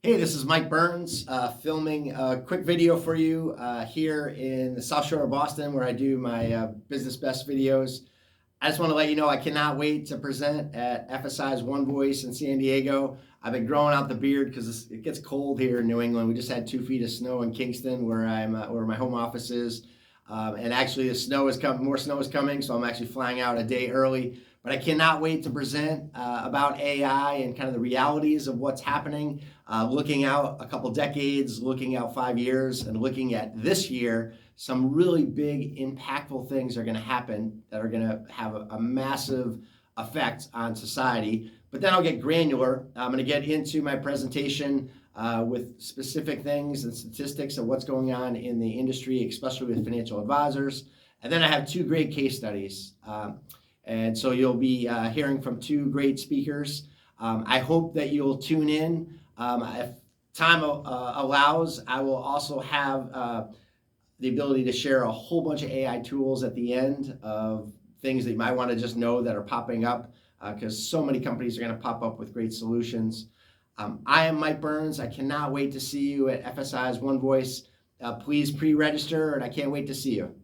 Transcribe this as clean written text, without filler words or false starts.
Hey, this is Mike Byrnes filming a quick video for you here in the South Shore of Boston where I do my business best videos. I just want to let you know I cannot wait to present at FSI's OneVoice in San Diego. I've been growing out the beard because it gets cold here in New England. We just had 2 feet of snow in Kingston where my home office is. And actually more snow is coming, so I'm actually flying out a day early. But I cannot wait to present about AI and kind of the realities of what's happening, looking out a couple decades, looking out 5 years, and looking at this year. Some really big, impactful things are going to happen that are going to have a massive effect on society. But then I'll get granular. I'm going to get into my presentation with specific things and statistics of what's going on in the industry, especially with financial advisors. And then I have 2 great case studies. And so you'll be hearing from 2 great speakers. I hope that you'll tune in. If time allows, I will also have the ability to share a whole bunch of AI tools at the end of things that you might want to just know that are popping up because so many companies are going to pop up with great solutions. I am Mike Byrnes. I cannot wait to see you at FSI's OneVoice. Please pre-register, and I can't wait to see you.